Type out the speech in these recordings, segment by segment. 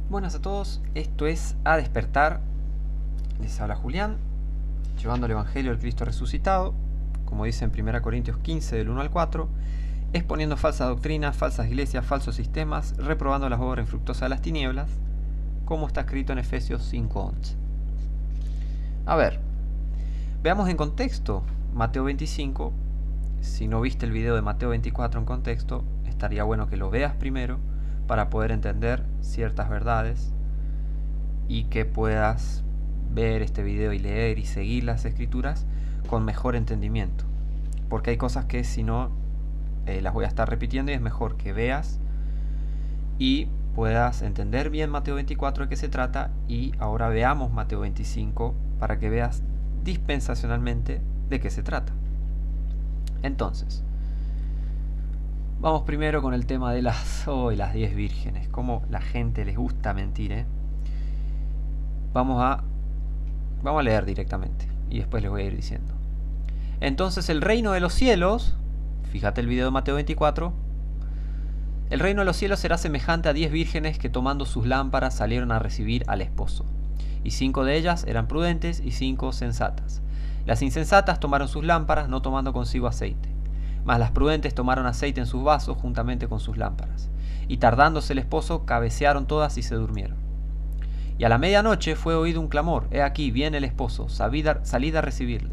Buenas a todos, esto es A Despertar. Les habla Julián, llevando el Evangelio del Cristo resucitado, como dice en 1 Corintios 15 del 1 al 4, exponiendo falsas doctrinas, falsas iglesias, falsos sistemas, reprobando las obras infructuosas de las tinieblas, como está escrito en Efesios 5:11. A ver, veamos en contexto Mateo 25. Si no viste el video de Mateo 24 en contexto, estaría bueno que lo veas primero para poder entender ciertas verdades y que puedas ver este video y leer y seguir las escrituras con mejor entendimiento, porque hay cosas que si no las voy a estar repitiendo y es mejor que veas y puedas entender bien Mateo 24 de qué se trata. Y ahora veamos Mateo 25 para que veas dispensacionalmente de qué se trata. Entonces, vamos primero con el tema de las 10 vírgenes. Cómo la gente les gusta mentir, ¿eh? Vamos a leer directamente y después les voy a ir diciendo. Entonces el reino de los cielos, fíjate el video de Mateo 24, el reino de los cielos será semejante a 10 vírgenes que tomando sus lámparas salieron a recibir al esposo. Y 5 de ellas eran prudentes y 5 sensatas. Las insensatas tomaron sus lámparas, no tomando consigo aceite. Mas las prudentes tomaron aceite en sus vasos juntamente con sus lámparas. Y tardándose el esposo, cabecearon todas y se durmieron. Y a la medianoche fue oído un clamor: he aquí, viene el esposo, salid a recibirle.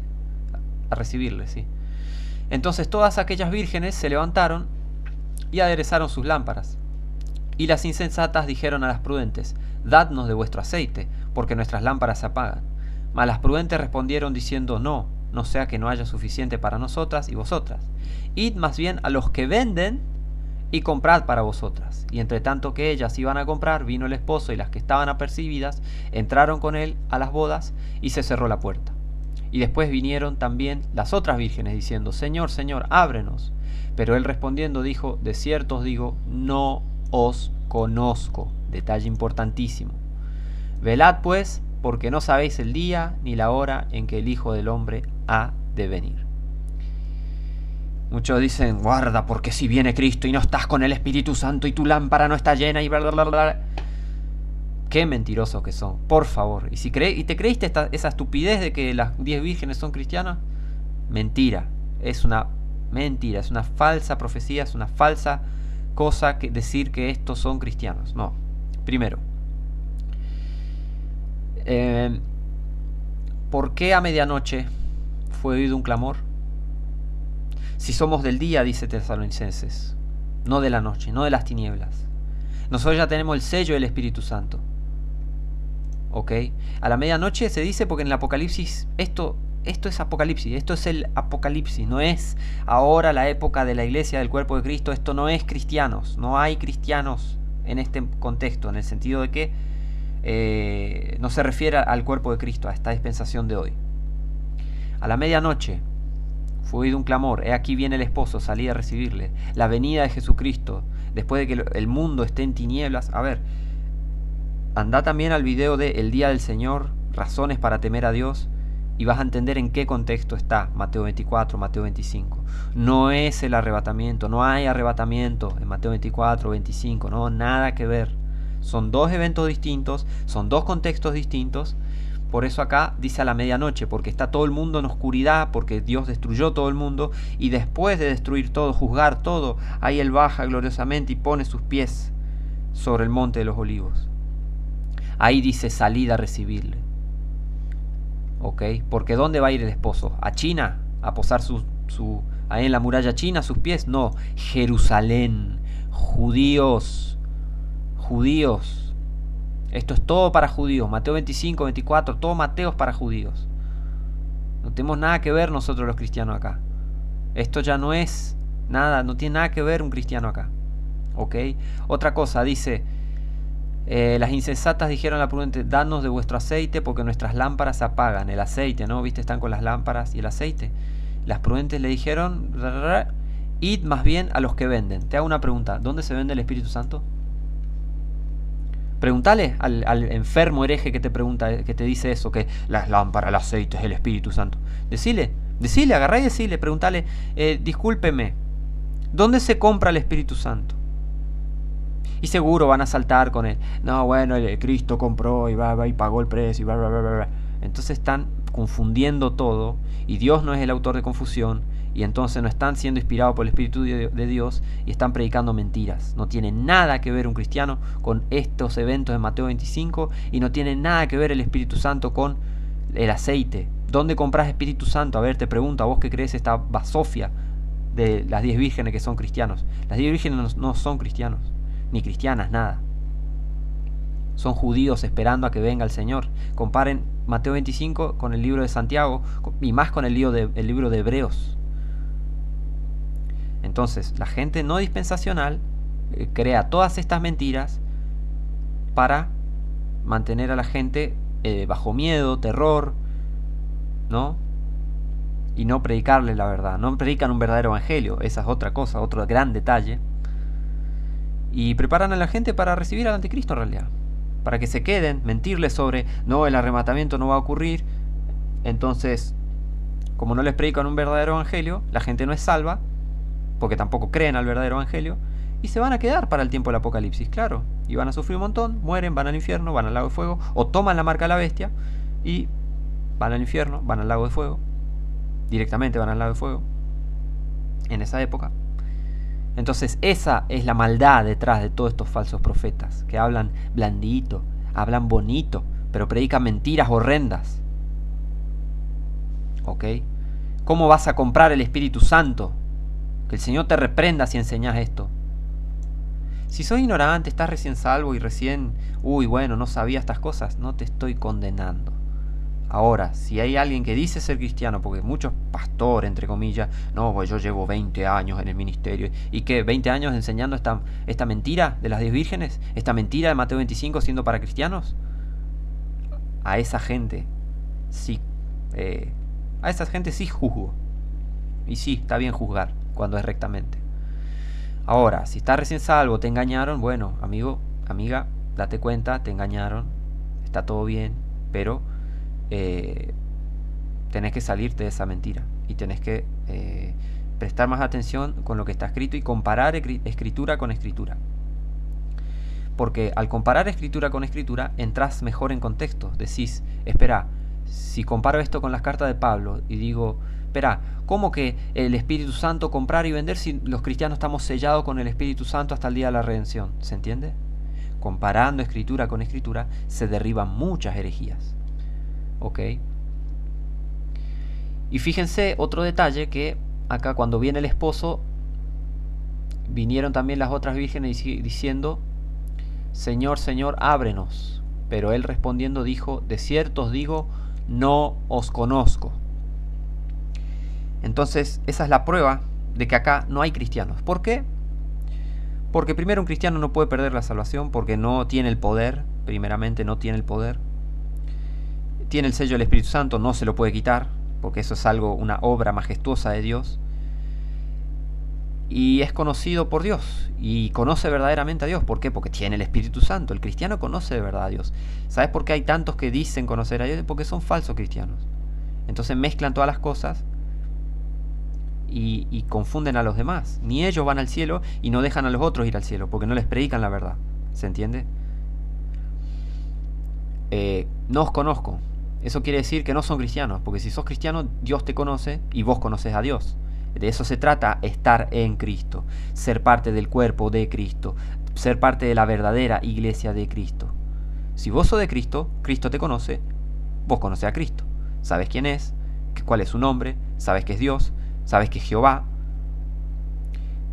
Sí. Entonces todas aquellas vírgenes se levantaron y aderezaron sus lámparas. Y las insensatas dijeron a las prudentes: dadnos de vuestro aceite, porque nuestras lámparas se apagan. Mas las prudentes respondieron diciendo: no sea que no haya suficiente para nosotras y vosotras. Id más bien a los que venden y comprad para vosotras. Y entre tanto que ellas iban a comprar, vino el esposo, y las que estaban apercibidas entraron con él a las bodas, y se cerró la puerta. Y después vinieron también las otras vírgenes diciendo: Señor, Señor, ábrenos. Pero él respondiendo dijo: de cierto os digo, no os conozco. Detalle importantísimo. Velad pues, porque no sabéis el día ni la hora en que el Hijo del Hombre ha de venir. Muchos dicen: guarda, porque si viene Cristo y no estás con el Espíritu Santo y tu lámpara no está llena y bla bla bla bla. Qué mentirosos que son, por favor. Y si te creíste esa estupidez de que las 10 vírgenes son cristianas, mentira. Es una mentira, es una falsa profecía, es una falsa cosa que decir que estos son cristianos. No. Primero, ¿por qué a medianoche fue oído un clamor? Si somos del día, dice Tesalonicenses, no de la noche, no de las tinieblas. Nosotros ya tenemos el sello del Espíritu Santo. ¿Ok? A la medianoche se dice porque en el Apocalipsis, esto es Apocalipsis, esto es el Apocalipsis, no es ahora la época de la iglesia del cuerpo de Cristo, esto no es cristianos, no hay cristianos en este contexto, en el sentido de que no se refiere al cuerpo de Cristo, a esta dispensación de hoy. A la medianoche fue oído un clamor: he aquí viene el esposo, salid a recibirle. La venida de Jesucristo, después de que el mundo esté en tinieblas. A ver, anda también al video de El Día del Señor, razones para temer a Dios, y vas a entender en qué contexto está Mateo 24, Mateo 25. No es el arrebatamiento, no hay arrebatamiento en Mateo 24, 25, no, nada que ver. Son dos eventos distintos, son dos contextos distintos. Por eso acá dice a la medianoche, porque está todo el mundo en oscuridad, porque Dios destruyó todo el mundo, y después de destruir todo, juzgar todo, ahí Él baja gloriosamente y pone sus pies sobre el monte de los olivos. Ahí dice: salid a recibirle. ¿Ok? Porque ¿dónde va a ir el esposo? ¿A China? ¿A posar ahí en la muralla china sus pies? No, Jerusalén, judíos. Esto es todo para judíos. Mateo 25, 24, todo Mateo es para judíos. No tenemos nada que ver nosotros los cristianos acá. Esto ya no es nada, no tiene nada que ver un cristiano acá. ¿Ok? Otra cosa, dice: las insensatas dijeron a la prudente: danos de vuestro aceite, porque nuestras lámparas se apagan. El aceite, ¿no? ¿Viste? Están con las lámparas y el aceite. Las prudentes le dijeron: id más bien a los que venden. Te hago una pregunta: ¿dónde se vende el Espíritu Santo? Pregúntale al enfermo hereje que te pregunta, que te dice eso, que las lámparas, el aceite es el Espíritu Santo. Decile, agarrá y decile, pregúntale: discúlpeme, ¿dónde se compra el Espíritu Santo? Y seguro van a saltar con él. No, bueno, el Cristo compró y va y pagó el precio y bla, bla, bla, bla, bla. Entonces están confundiendo todo y Dios no es el autor de confusión y entonces no están siendo inspirados por el Espíritu de Dios y están predicando mentiras. No tiene nada que ver un cristiano con estos eventos de Mateo 25 y no tiene nada que ver el Espíritu Santo con el aceite. ¿Dónde compras Espíritu Santo? A ver, te pregunto, a vos que crees esta basofia de las 10 vírgenes que son cristianos. Las 10 vírgenes no son cristianos, ni cristianas, nada. Son judíos esperando a que venga el Señor. Comparen Mateo 25 con el libro de Santiago y más con el libro de Hebreos. Entonces, la gente no dispensacional crea todas estas mentiras para mantener a la gente bajo miedo, terror, ¿no? Y no predicarle la verdad. No predican un verdadero evangelio. Esa es otra cosa, otro gran detalle. Y preparan a la gente para recibir al anticristo en realidad. Para que se queden, mentirles sobre, no, el arrebatamiento no va a ocurrir. Entonces, como no les predican un verdadero evangelio, la gente no es salva, porque tampoco creen al verdadero evangelio, y se van a quedar para el tiempo del apocalipsis, claro. Y van a sufrir un montón, mueren, van al infierno, van al lago de fuego, o toman la marca de la bestia, y van al infierno, van al lago de fuego, directamente van al lago de fuego, en esa época. Entonces esa es la maldad detrás de todos estos falsos profetas, que hablan blandito, hablan bonito, pero predican mentiras horrendas. ¿Ok? ¿Cómo vas a comprar el Espíritu Santo? Que el Señor te reprenda si enseñas esto. Si sos ignorante, estás recién salvo y recién, bueno, no sabía estas cosas, no te estoy condenando. Ahora, si hay alguien que dice ser cristiano, porque muchos pastores, entre comillas, no, pues yo llevo 20 años en el ministerio, ¿y qué? ¿20 años enseñando esta mentira de las 10 vírgenes? ¿Esta mentira de Mateo 25 siendo para cristianos? A esa gente sí, juzgo. Y sí, está bien juzgar cuando es rectamente. Ahora, si estás recién salvo, te engañaron, bueno, amigo, amiga, date cuenta, te engañaron, está todo bien, pero tenés que salirte de esa mentira y tenés que prestar más atención con lo que está escrito y comparar escritura con escritura, porque al comparar escritura con escritura entras mejor en contexto. Decís, espera, si comparo esto con las cartas de Pablo y digo, espera, ¿cómo que el Espíritu Santo comprar y vender si los cristianos estamos sellados con el Espíritu Santo hasta el día de la redención? ¿Se entiende? Comparando escritura con escritura se derriban muchas herejías. ¿Ok? Y fíjense otro detalle, que acá cuando viene el esposo vinieron también las otras vírgenes diciendo, Señor, Señor, ábrenos. Pero él respondiendo dijo, de cierto os digo, no os conozco. Entonces esa es la prueba de que acá no hay cristianos. ¿Por qué? Porque primero un cristiano no puede perder la salvación, porque no tiene el poder, primeramente no tiene el poder. Tiene el sello del Espíritu Santo, no se lo puede quitar, porque eso es algo, una obra majestuosa de Dios. Y es conocido por Dios, y conoce verdaderamente a Dios. ¿Por qué? Porque tiene el Espíritu Santo. El cristiano conoce de verdad a Dios. ¿Sabes por qué hay tantos que dicen conocer a Dios? Porque son falsos cristianos. Entonces mezclan todas las cosas y confunden a los demás. Ni ellos van al cielo y no dejan a los otros ir al cielo, porque no les predican la verdad. ¿Se entiende? No os conozco. Eso quiere decir que no son cristianos, porque si sos cristiano, Dios te conoce y vos conoces a Dios. De eso se trata, estar en Cristo, ser parte del cuerpo de Cristo, ser parte de la verdadera iglesia de Cristo. Si vos sos de Cristo, Cristo te conoce, vos conoces a Cristo. Sabes quién es, cuál es su nombre, sabes que es Dios, sabes que es Jehová.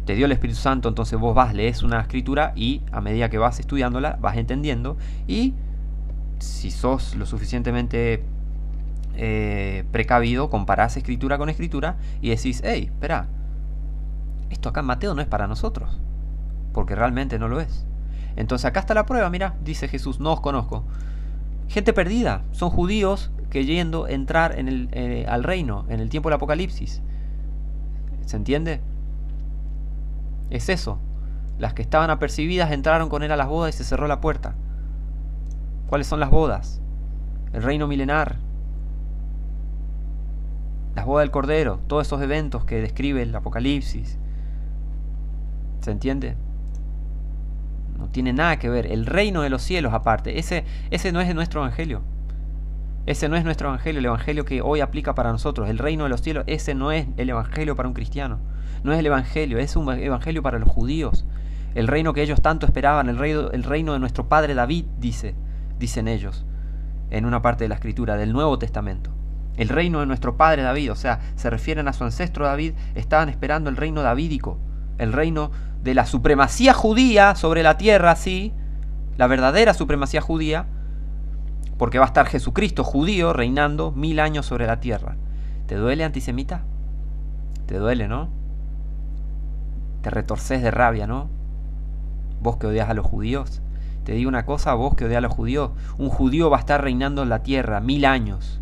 Te dio el Espíritu Santo, entonces vos vas, lees una escritura y a medida que vas estudiándola, vas entendiendo, y si sos lo suficientemente precavido, comparás escritura con escritura y decís, hey, espera, esto acá en Mateo no es para nosotros, porque realmente no lo es. Entonces acá está la prueba, mira, dice Jesús, no os conozco. Gente perdida, son judíos queriendo entrar en al reino, en el tiempo del Apocalipsis. ¿Se entiende? Es eso. Las que estaban apercibidas entraron con él a las bodas y se cerró la puerta. ¿Cuáles son las bodas? El reino milenar, las bodas del Cordero, todos esos eventos que describe el Apocalipsis. ¿Se entiende? No tiene nada que ver. El reino de los cielos aparte. Ese no es nuestro evangelio. Ese no es nuestro evangelio, el evangelio que hoy aplica para nosotros. El reino de los cielos, ese no es el evangelio para un cristiano. No es el evangelio, es un evangelio para los judíos. El reino que ellos tanto esperaban, el reino de nuestro padre David, dicen ellos, en una parte de la escritura del Nuevo Testamento. El reino de nuestro padre David, o sea, se refieren a su ancestro David, estaban esperando el reino davídico, el reino de la supremacía judía sobre la tierra, sí, la verdadera supremacía judía, porque va a estar Jesucristo judío reinando 1000 años sobre la tierra. ¿Te duele, antisemita? ¿Te duele, no? Te retorces de rabia, ¿no? Vos que odias a los judíos. Te digo una cosa, vos que odias a los judíos. Un judío va a estar reinando en la tierra 1000 años.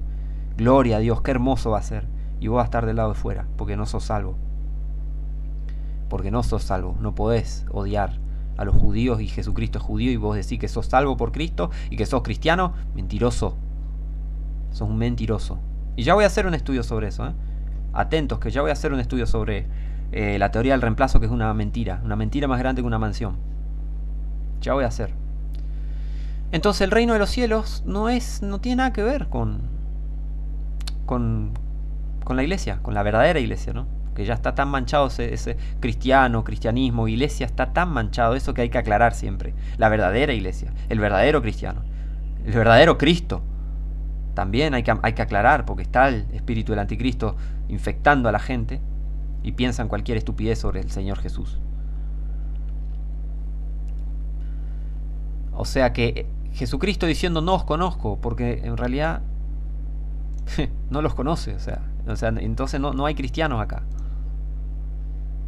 Gloria a Dios, qué hermoso va a ser. Y vos vas a estar del lado de fuera, porque no sos salvo. Porque no sos salvo. No podés odiar a los judíos y Jesucristo es judío y vos decís que sos salvo por Cristo y que sos cristiano. Mentiroso. Sos un mentiroso. Y ya voy a hacer un estudio sobre eso, ¿eh? Atentos, que ya voy a hacer un estudio sobre la teoría del reemplazo, que es una mentira más grande que una mansión. Ya voy a hacer. Entonces el reino de los cielos no tiene nada que ver con la iglesia, con la verdadera iglesia, ¿no? Que ya está tan manchado ese cristianismo, iglesia está tan manchado, eso que hay que aclarar siempre. La verdadera iglesia, el verdadero cristiano, el verdadero Cristo. También hay que aclarar, porque está el espíritu del anticristo infectando a la gente y piensan cualquier estupidez sobre el Señor Jesús. O sea que Jesucristo diciendo no os conozco, porque en realidad no los conoce, o sea, entonces no hay cristianos acá.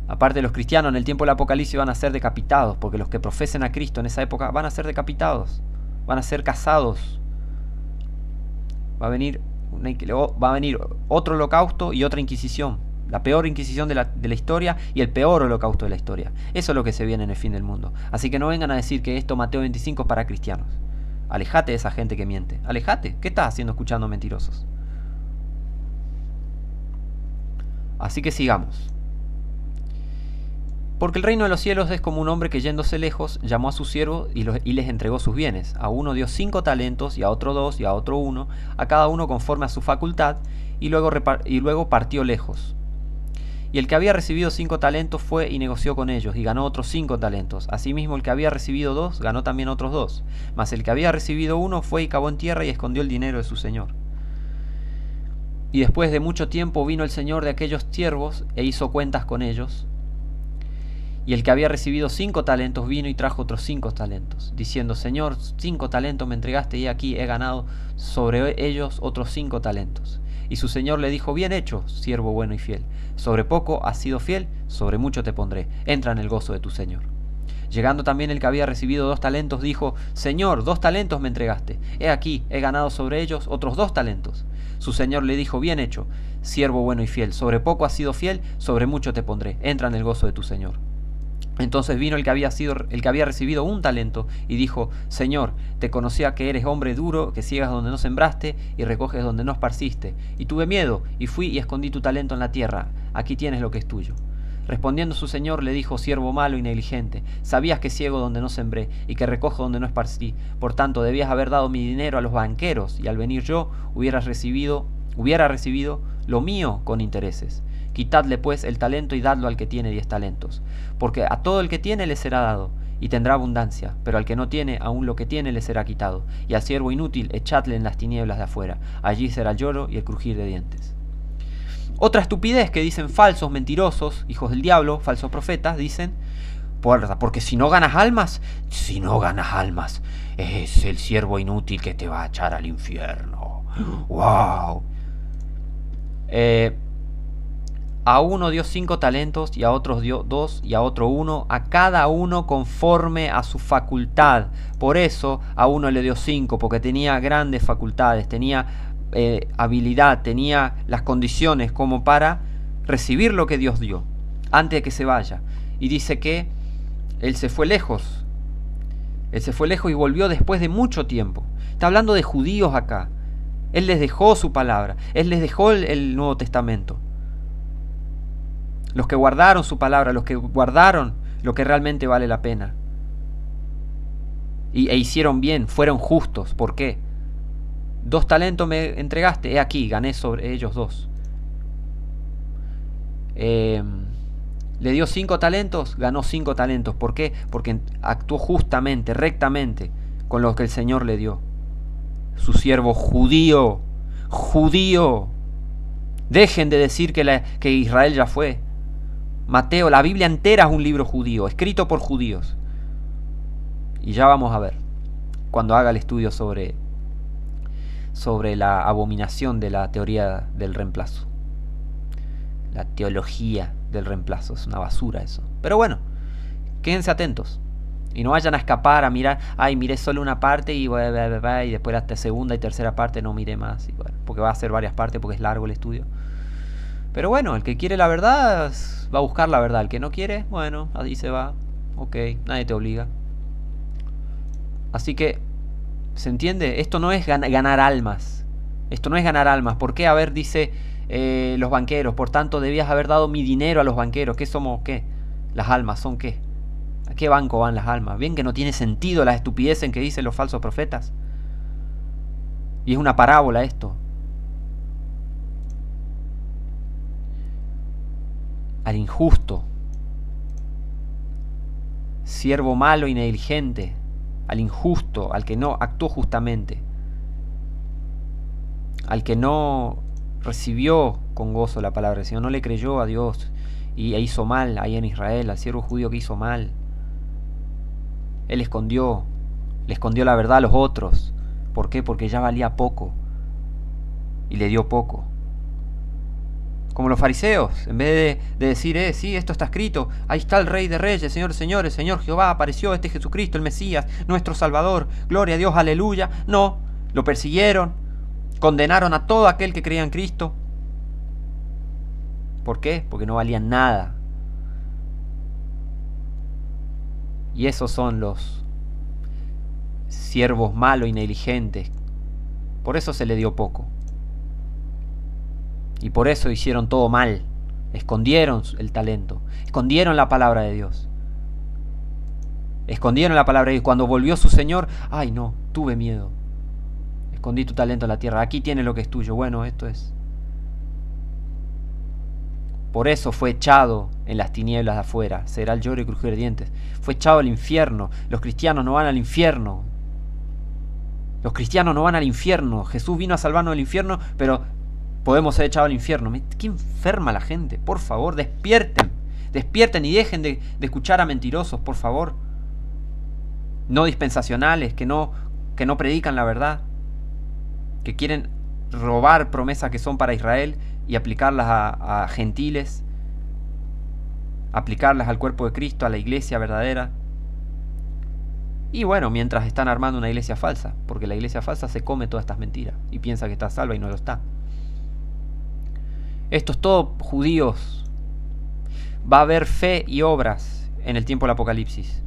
Aparte, los cristianos en el tiempo del Apocalipsis van a ser decapitados, porque los que profesen a Cristo en esa época van a ser decapitados, van a ser cazados. Va a venir otro holocausto y otra inquisición, la peor inquisición de la historia y el peor holocausto de la historia. Eso es lo que se viene en el fin del mundo. Así que no vengan a decir que esto Mateo 25 es para cristianos. Alejate de esa gente que miente. Alejate. ¿Qué estás haciendo escuchando mentirosos? Así que sigamos. Porque el reino de los cielos es como un hombre que, yéndose lejos, llamó a sus siervos y les entregó sus bienes. A uno dio 5 talentos, y a otro 2, y a otro 1, a cada uno conforme a su facultad, y luego partió lejos. Y el que había recibido 5 talentos fue y negoció con ellos, y ganó otros 5 talentos. Asimismo el que había recibido 2, ganó también otros 2. Mas el que había recibido 1 fue y cavó en tierra y escondió el dinero de su señor. Y después de mucho tiempo vino el señor de aquellos siervos e hizo cuentas con ellos. Y el que había recibido 5 talentos vino y trajo otros 5 talentos, diciendo: Señor, 5 talentos me entregaste y aquí he ganado sobre ellos otros 5 talentos. Y su señor le dijo: Bien hecho, siervo bueno y fiel. Sobre poco has sido fiel, sobre mucho te pondré. Entra en el gozo de tu señor. Llegando también el que había recibido 2 talentos, dijo: Señor, 2 talentos me entregaste. He aquí, he ganado sobre ellos otros 2 talentos. Su señor le dijo: Bien hecho, siervo bueno y fiel. Sobre poco has sido fiel, sobre mucho te pondré. Entra en el gozo de tu señor. Entonces vino el que había recibido 1 talento y dijo: Señor, te conocía que eres hombre duro, que ciegas donde no sembraste y recoges donde no esparciste. Y tuve miedo, y fui y escondí tu talento en la tierra. Aquí tienes lo que es tuyo. Respondiendo su señor le dijo: Siervo malo y negligente, sabías que ciego donde no sembré y que recojo donde no esparcí. Por tanto, debías haber dado mi dinero a los banqueros, y al venir yo hubiera recibido lo mío con intereses. Quitadle pues el talento y dadlo al que tiene 10 talentos. Porque a todo el que tiene le será dado, y tendrá abundancia, pero al que no tiene, aún lo que tiene le será quitado. Y al siervo inútil echadle en las tinieblas de afuera. Allí será el lloro y el crujir de dientes. Otra estupidez que dicen falsos, mentirosos, hijos del diablo, falsos profetas, dicen: porque si no ganas almas, es el siervo inútil que te va a echar al infierno. ¡Wow! A uno dio 5 talentos, y a otros dio 2, y a otro 1, a cada uno conforme a su facultad. Por eso a uno le dio 5, porque tenía grandes facultades, tenía habilidad, tenía las condiciones como para recibir lo que Dios dio, antes de que se vaya. Y dice que él se fue lejos. Él se fue lejos y volvió después de mucho tiempo. Está hablando de judíos acá. Él les dejó su palabra, Él les dejó el Nuevo Testamento. Los que guardaron su palabra, los que guardaron lo que realmente vale la pena. e hicieron bien, fueron justos. ¿Por qué? 2 talentos me entregaste, he aquí, gané sobre ellos 2. Le dio 5 talentos, ganó 5 talentos. ¿Por qué? Porque actuó justamente, rectamente con lo que el Señor le dio. Su siervo judío, judío. Dejen de decir que Israel ya fue. Mateo, la Biblia entera es un libro judío, escrito por judíos. Y ya vamos a ver, cuando haga el estudio sobre la abominación de la teoría del reemplazo. La teología del reemplazo, es una basura eso. Pero bueno, quédense atentos. Y no vayan a escapar a mirar, ay, miré solo una parte y después la segunda y tercera parte no miré más. Y bueno, porque va a ser varias partes porque es largo el estudio. Pero bueno, el que quiere la verdad va a buscar la verdad. El que no quiere, bueno, ahí se va. Ok, nadie te obliga. Así que, ¿se entiende? Esto no es ganar almas. Esto no es ganar almas. ¿Por qué? A ver, dice los banqueros. Por tanto, debías haber dado mi dinero a los banqueros. ¿Qué somos? ¿Qué? ¿Las almas son qué? ¿A qué banco van las almas? ¿Ven que no tiene sentido la estupidez en que dicen los falsos profetas? Y es una parábola esto. Al injusto, siervo malo y negligente, al injusto, al que no actuó justamente, al que no recibió con gozo la palabra del Señor, no le creyó a Dios y hizo mal ahí en Israel, al siervo judío que hizo mal. Él le escondió la verdad a los otros. ¿Por qué? Porque ya valía poco y le dio poco. Como los fariseos, en vez de decir, sí, esto está escrito, ahí está el Rey de Reyes, Señor de Señores, Señor Jehová, apareció este Jesucristo, el Mesías, nuestro Salvador, gloria a Dios, aleluya. No, lo persiguieron, condenaron a todo aquel que creía en Cristo. ¿Por qué? Porque no valían nada. Y esos son los siervos malos y negligentes. Por eso se le dio poco. Y por eso hicieron todo mal. Escondieron el talento. Escondieron la palabra de Dios. Escondieron la palabra de Dios. Cuando volvió su Señor, ay no, tuve miedo. Escondí tu talento en la tierra. Aquí tienes lo que es tuyo. Bueno, esto es. Por eso fue echado en las tinieblas de afuera. Será el lloro y crujir de dientes. Fue echado al infierno. Los cristianos no van al infierno. Los cristianos no van al infierno. Jesús vino a salvarnos del infierno, pero podemos ser echados al infierno. Qué enferma la gente. Por favor, despierten. Despierten y dejen de escuchar a mentirosos, por favor. No dispensacionales, que no predican la verdad. Que quieren robar promesas que son para Israel y aplicarlas a gentiles. Aplicarlas al cuerpo de Cristo, a la iglesia verdadera. Y bueno, mientras están armando una iglesia falsa. Porque la iglesia falsa se come todas estas mentiras y piensa que está salva y no lo está. Esto es todo judíos. Va a haber fe y obras en el tiempo del Apocalipsis.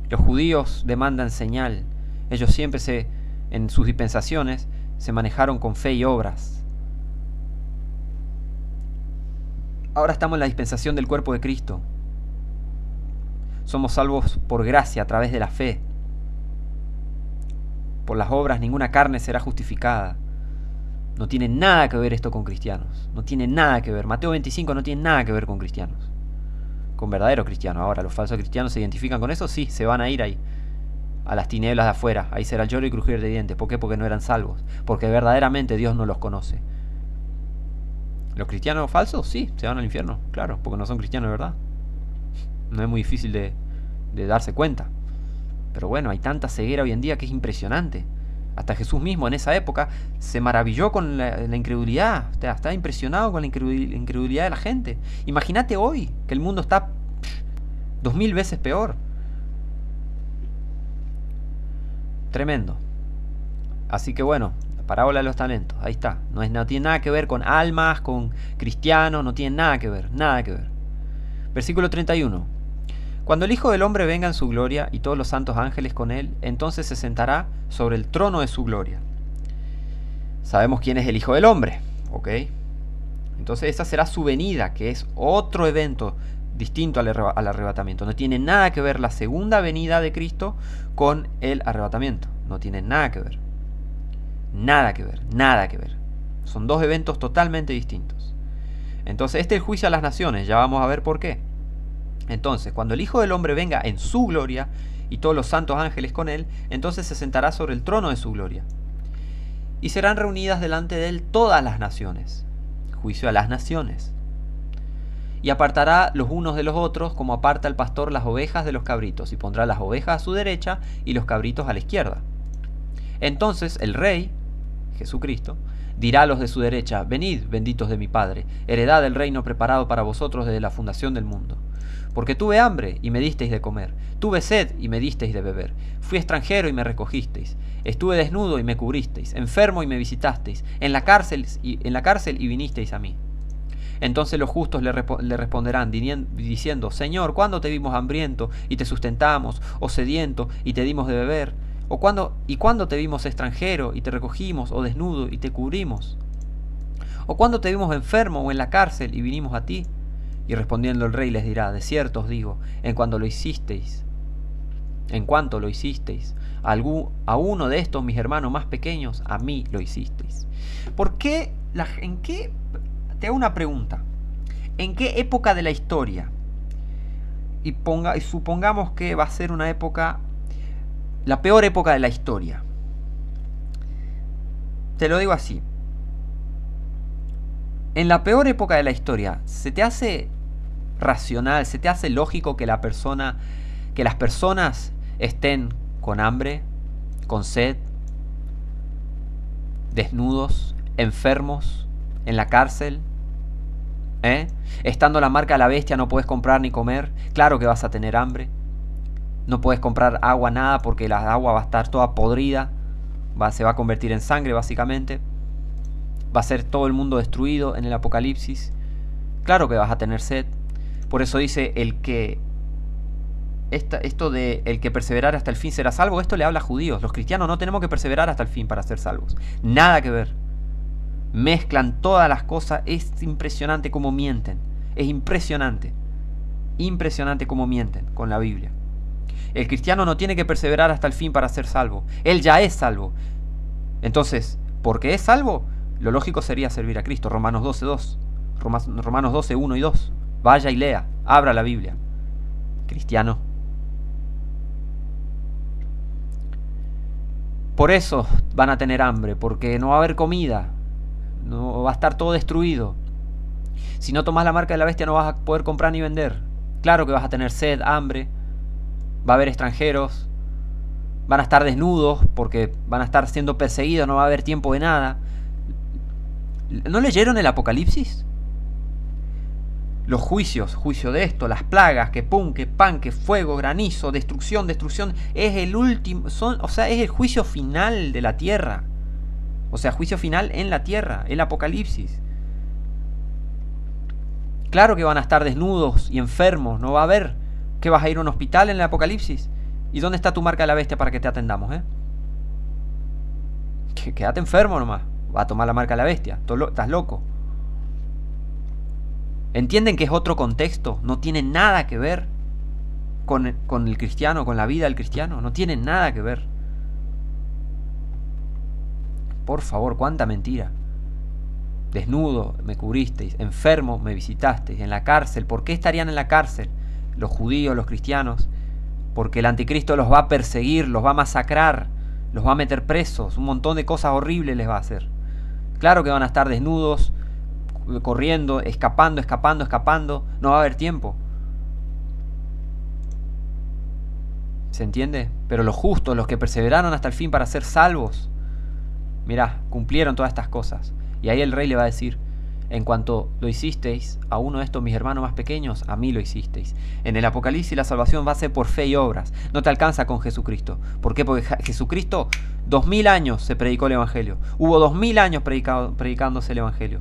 Los judíos demandan señal. Ellos siempre en sus dispensaciones se manejaron con fe y obras. Ahora estamos en la dispensación del cuerpo de Cristo. Somos salvos por gracia a través de la fe. Por las obras ninguna carne será justificada. No tiene nada que ver esto con cristianos. No tiene nada que ver. Mateo 25 no tiene nada que ver con cristianos. Con verdaderos cristianos. Ahora, ¿los falsos cristianos se identifican con eso? Sí, se van a ir ahí. A las tinieblas de afuera. Ahí será el lloro y crujir de dientes. ¿Por qué? Porque no eran salvos. Porque verdaderamente Dios no los conoce. ¿Los cristianos falsos? Sí, se van al infierno. Claro, porque no son cristianos de verdad. No es muy difícil de darse cuenta. Pero bueno, hay tanta ceguera hoy en día que es impresionante. Hasta Jesús mismo en esa época se maravilló con la incredulidad. O sea, estaba impresionado con la incredulidad de la gente. Imagínate hoy que el mundo está 2000 veces peor. Tremendo. Así que bueno, la parábola de los talentos, ahí está. No tiene nada que ver con almas, con cristianos, no tiene nada que ver, nada que ver. Versículo 31. Cuando el Hijo del Hombre venga en su gloria y todos los santos ángeles con él, entonces se sentará sobre el trono de su gloria. Sabemos quién es el Hijo del Hombre, ¿ok? Entonces esa será su venida, que es otro evento distinto al arrebatamiento. No tiene nada que ver la segunda venida de Cristo con el arrebatamiento. No tiene nada que ver. Nada que ver, nada que ver. Son dos eventos totalmente distintos. Entonces, este es el juicio a las naciones. Ya vamos a ver por qué. Entonces, cuando el Hijo del Hombre venga en su gloria y todos los santos ángeles con él, entonces se sentará sobre el trono de su gloria. Y serán reunidas delante de él todas las naciones. Juicio a las naciones. Y apartará los unos de los otros, como aparta el pastor las ovejas de los cabritos, y pondrá las ovejas a su derecha y los cabritos a la izquierda. Entonces el Rey, Jesucristo, dirá a los de su derecha: venid, benditos de mi Padre, heredad del reino preparado para vosotros desde la fundación del mundo. Porque tuve hambre y me disteis de comer, tuve sed y me disteis de beber, fui extranjero y me recogisteis, estuve desnudo y me cubristeis, enfermo y me visitasteis, en la cárcel y vinisteis a mí. Entonces los justos le responderán diciendo: Señor, ¿cuándo te vimos hambriento y te sustentamos, o sediento y te dimos de beber? ¿Cuándo te vimos extranjero y te recogimos, o desnudo y te cubrimos? ¿O cuándo te vimos enfermo o en la cárcel y vinimos a ti? Y respondiendo el rey les dirá: de cierto os digo, en cuanto lo hicisteis a uno de estos mis hermanos más pequeños, a mí lo hicisteis. Te hago una pregunta. ¿En qué época de la historia? Y supongamos que va a ser una época, la peor época de la historia. Te lo digo así. En la peor época de la historia, ¿se te hace racional, se te hace lógico que las personas estén con hambre, con sed, desnudos, enfermos, en la cárcel? Estando la marca de la bestia no puedes comprar ni comer. Claro que vas a tener hambre. No puedes comprar agua, nada, porque la agua va a estar toda podrida. Se va a convertir en sangre, básicamente. Va a ser todo el mundo destruido en el Apocalipsis. Claro que vas a tener sed. Por eso dice esto de el que perseverar hasta el fin será salvo. Esto le habla a judíos. Los cristianos no tenemos que perseverar hasta el fin para ser salvos. Nada que ver. Mezclan todas las cosas. Es impresionante cómo mienten. Es impresionante. Impresionante cómo mienten con la Biblia. El cristiano no tiene que perseverar hasta el fin para ser salvo. Él ya es salvo. Entonces, porque es salvo, lo lógico sería servir a Cristo. Romanos 12:2. Romanos 12:1 y 2. Vaya y lea. Abra la Biblia. Cristiano. Por eso van a tener hambre, porque no va a haber comida. No va a estar todo destruido. Si no tomas la marca de la bestia no vas a poder comprar ni vender. Claro que vas a tener sed, hambre. Va a haber extranjeros. Van a estar desnudos porque van a estar siendo perseguidos. No va a haber tiempo de nada. ¿No leyeron el Apocalipsis? Los juicios, juicio de esto, las plagas, que pum, que pan, que fuego, granizo, destrucción, es el último, es el juicio final de la tierra. O sea, juicio final en la tierra, el Apocalipsis. Claro que van a estar desnudos y enfermos, no va a haber que vas a ir a un hospital en el Apocalipsis. ¿Y dónde está tu marca de la bestia para que te atendamos, Quédate enfermo nomás, va a tomar la marca de la bestia, estás loco. ¿Entienden que es otro contexto? No tiene nada que ver con el cristiano, con la vida del cristiano. No tiene nada que ver. Por favor, cuánta mentira. Desnudo me cubristeis, enfermo me visitasteis, en la cárcel. ¿Por qué estarían en la cárcel los judíos, los cristianos? Porque el anticristo los va a perseguir, los va a masacrar, los va a meter presos. Un montón de cosas horribles les va a hacer. Claro que van a estar desnudos, corriendo, escapando. No va a haber tiempo. ¿Se entiende? Pero los justos, los que perseveraron hasta el fin para ser salvos, mirá, cumplieron todas estas cosas. Y ahí el rey le va a decir: en cuanto lo hicisteis a uno de estos mis hermanos más pequeños, a mí lo hicisteis. En el Apocalipsis la salvación va a ser por fe y obras. No te alcanza con Jesucristo. ¿Por qué? Porque Jesucristo, 2000 años se predicó el Evangelio. Hubo 2000 años predicándose el Evangelio.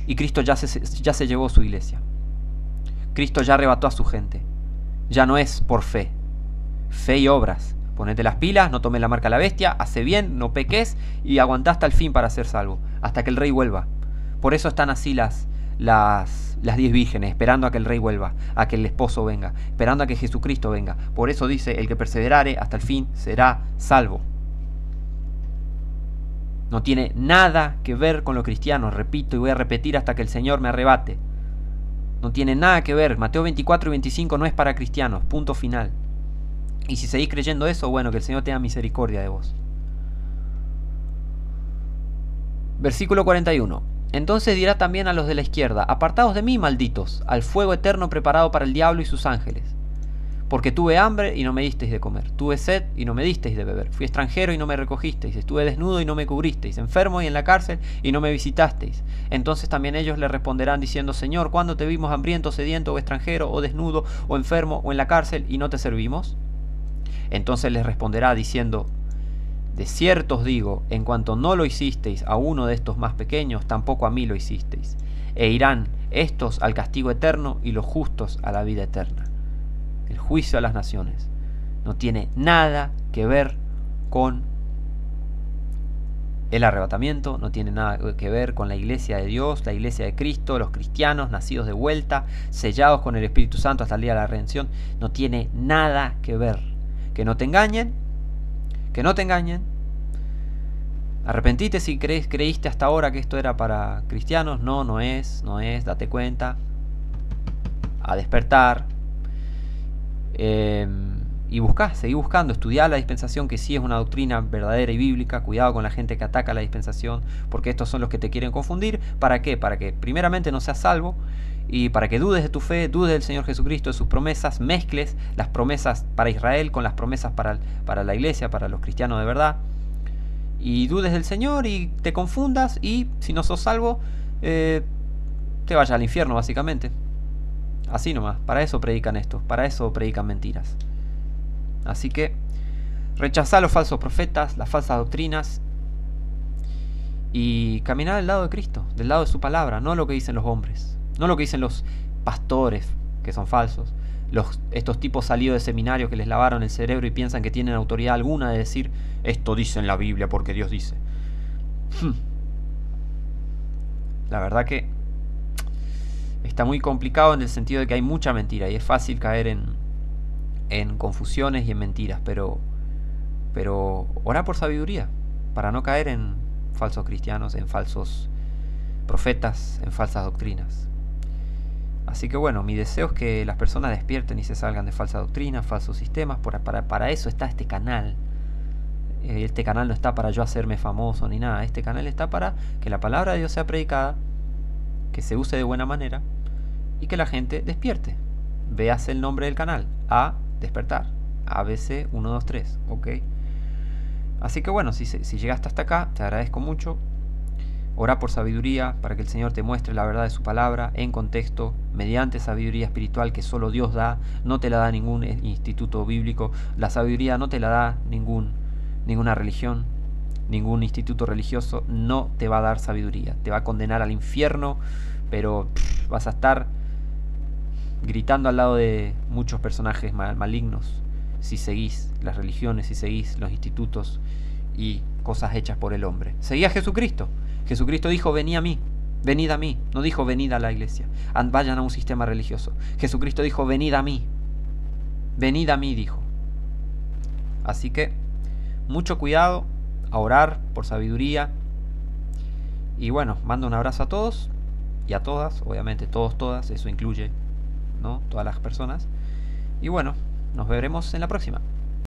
Y Cristo ya se llevó su iglesia. Cristo ya arrebató a su gente. Ya no es por fe. Fe y obras. Ponete las pilas, no tomes la marca de la bestia, hace bien, no peques y aguantá hasta el fin para ser salvo. Hasta que el rey vuelva. Por eso están así las las 10 vírgenes, esperando a que el rey vuelva, a que el esposo venga, esperando a que Jesucristo venga. Por eso dice, el que perseverare hasta el fin será salvo. No tiene nada que ver con los cristianos, repito y voy a repetir hasta que el Señor me arrebate. No tiene nada que ver. Mateo 24 y 25 no es para cristianos, punto final. Y si seguís creyendo eso, bueno, que el Señor tenga misericordia de vos. Versículo 41. Entonces dirá también a los de la izquierda, apartaos de mí, malditos, al fuego eterno preparado para el diablo y sus ángeles. Porque tuve hambre y no me disteis de comer, tuve sed y no me disteis de beber, fui extranjero y no me recogisteis, estuve desnudo y no me cubristeis, enfermo y en la cárcel y no me visitasteis. Entonces también ellos le responderán diciendo, Señor, ¿cuándo te vimos hambriento, sediento o extranjero o desnudo o enfermo o en la cárcel y no te servimos? Entonces les responderá diciendo, de cierto os digo, en cuanto no lo hicisteis a uno de estos más pequeños, tampoco a mí lo hicisteis. E irán estos al castigo eterno y los justos a la vida eterna. El juicio a las naciones no tiene nada que ver con el arrebatamiento, no tiene nada que ver con la iglesia de Dios, la iglesia de Cristo, los cristianos nacidos de vuelta, sellados con el Espíritu Santo hasta el día de la redención. No tiene nada que ver. Que no te engañen, que no te engañen. Arrepentite si creíste hasta ahora que esto era para cristianos. No es, date cuenta. A despertar. Y seguí buscando, estudiar la dispensación, que sí es una doctrina verdadera y bíblica. Cuidado con la gente que ataca la dispensación, porque estos son los que te quieren confundir. ¿Para qué? Para que primeramente no seas salvo, y para que dudes de tu fe, dudes del Señor Jesucristo, de sus promesas, mezcles las promesas para Israel con las promesas para la iglesia, para los cristianos de verdad, y dudes del Señor y te confundas, y si no sos salvo, te vayas al infierno básicamente. Así nomás, para eso predican esto, para eso predican mentiras. Así que rechazá a los falsos profetas, las falsas doctrinas, y caminar al lado de Cristo, del lado de su palabra, no lo que dicen los hombres, no lo que dicen los pastores, que son falsos, estos tipos salidos de seminario que les lavaron el cerebro y piensan que tienen autoridad alguna de decir, esto dice en la Biblia porque Dios dice. La verdad que está muy complicado en el sentido de que hay mucha mentira y es fácil caer en confusiones y en mentiras, pero orá por sabiduría para no caer en falsos cristianos, en falsos profetas, en falsas doctrinas. Así que bueno, mi deseo es que las personas despierten y se salgan de falsas doctrinas, falsos sistemas. Para eso está este canal. Este canal no está para yo hacerme famoso ni nada. Este canal está para que la palabra de Dios sea predicada, que se use de buena manera y que la gente despierte. Veas el nombre del canal, A, despertar, ABC 123, ok. Así que bueno, si llegaste hasta acá, te agradezco mucho. Orá por sabiduría para que el Señor te muestre la verdad de su palabra en contexto, mediante sabiduría espiritual que solo Dios da. No te la da ningún instituto bíblico. La sabiduría no te la da ninguna religión, ningún instituto religioso. No te va a dar sabiduría. Te va a condenar al infierno, pero vas a estar gritando al lado de muchos personajes malignos si seguís las religiones, si seguís los institutos y cosas hechas por el hombre. Seguí a Jesucristo. Jesucristo dijo, venid a mí, no dijo venid a la iglesia, vayan a un sistema religioso. Jesucristo dijo, venid a mí, dijo. Así que, mucho cuidado, a orar por sabiduría. Y bueno, mando un abrazo a todos y a todas, obviamente todos, todas, eso incluye, ¿no?, todas las personas. Y bueno, nos veremos en la próxima.